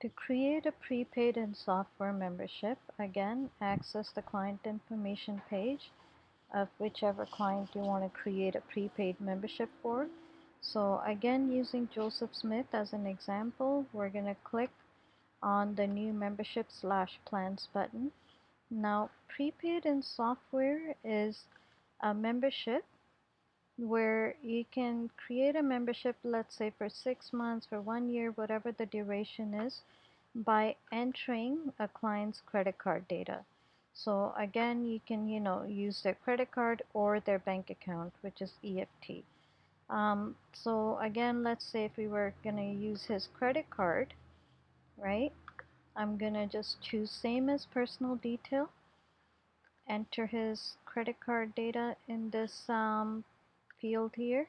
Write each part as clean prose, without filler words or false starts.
To create a prepaid and software membership, again, access the client information page of whichever client you want to create a prepaid membership for. So again, using Joseph Smith as an example, we're going to click on the new membership/plans button. Now, prepaid and software is a membership where you can create a membership, let's say for 6 months, for 1 year, whatever the duration is, by entering a client's credit card data. So again, you can, use their credit card or their bank account, which is EFT. So again, let's say if we were going to use his credit card, right? I'm going to just choose same as personal detail, enter his credit card data in this field here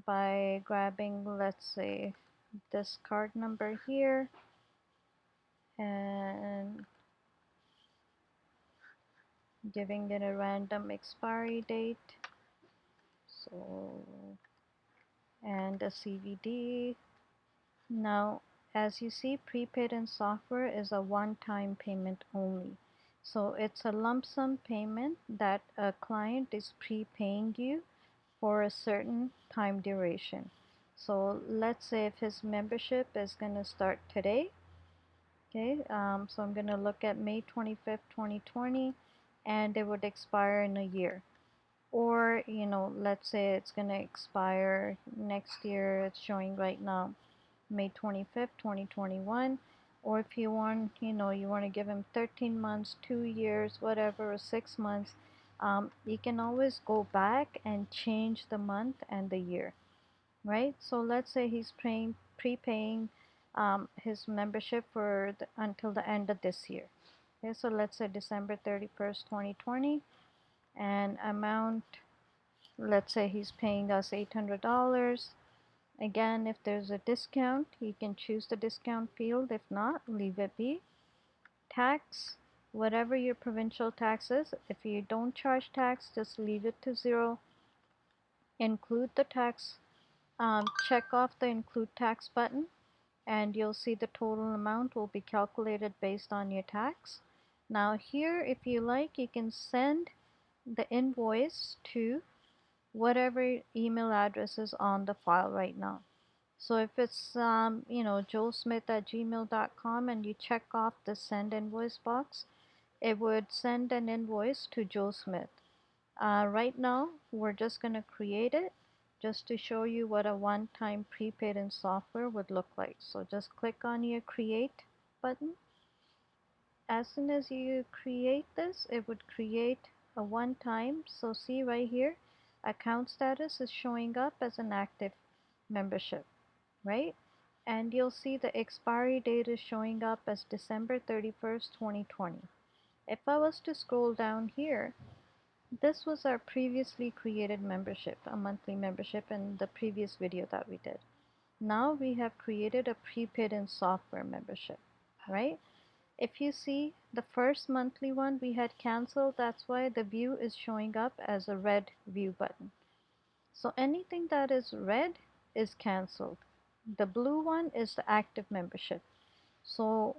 by grabbing, let's say, this card number here and giving it a random expiry date, so, and a CVD. Now, as you see, prepaid and software is a one-time payment only. So it's a lump sum payment that a client is prepaying you for a certain time duration. So let's say if his membership is going to start today, okay, so I'm going to look at May 25th, 2020, and it would expire in a year. Or, let's say it's going to expire next year. It's showing right now May 25th, 2021. Or if you want, you want to give him 13 months, 2 years, whatever, or 6 months, you can always go back and change the month and the year, right? So let's say he's prepaying his membership for until the end of this year. Okay, so let's say December 31st, 2020, and amount, let's say he's paying us $800. Again, if there's a discount, you can choose the discount field. If not, leave it be. Tax, whatever your provincial tax is. If you don't charge tax, just leave it to 0. Include the tax. Check off the include tax button, and you'll see the total amount will be calculated based on your tax. Now here, if you like, you can send the invoice to whatever email address is on the file right now. So if it's joesmith@gmail.com and you check off the send invoice box, it would send an invoice to Joe Smith. Right now we're just going to create it just to show you what a one-time prepaid in software would look like. So just click on your create button. As soon as you create this, it would create a one-time. So see right here, account status is showing up as an active membership, right? And you'll see the expiry date is showing up as December 31st, 2020. If I was to scroll down here, this was our previously created membership, a monthly membership in the previous video that we did. Now we have created a prepaid and software membership, right? If you see the first monthly one we had canceled, that's why the view is showing up as a red view button. So anything that is red is canceled. The blue one is the active membership. So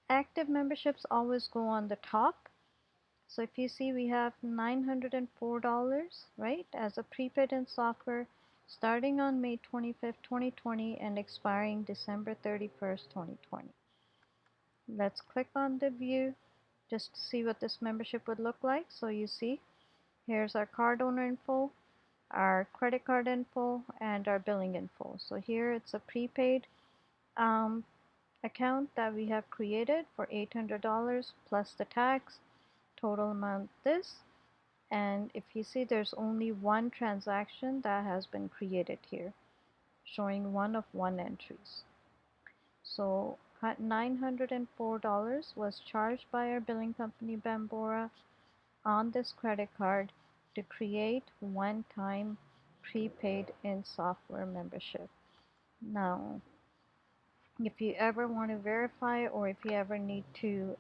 active memberships always go on the top. So if you see, we have $904, right, as a prepaid in software starting on May 25th, 2020 and expiring December 31st, 2020. Let's click on the view just to see what this membership would look like. So you see, here's our card owner info, our credit card info, and our billing info. So here it's a prepaid account that we have created for $800 plus the tax. Total amount this, and if you see, there's only one transaction that has been created here, showing one of one entries. So $904 was charged by our billing company Bambora on this credit card to create one-time prepaid in software membership. Now, if you ever want to verify, or if you ever need to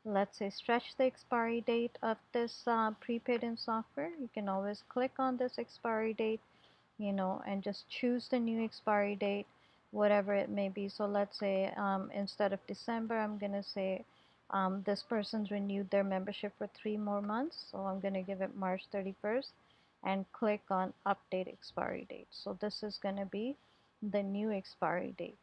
let's say stretch the expiry date of this prepaid in software, you can always click on this expiry date, and just choose the new expiry date. whatever it may be. So let's say instead of December, I'm going to say this person's renewed their membership for 3 more months. So I'm going to give it March 31st and click on update expiry date. So this is going to be the new expiry date.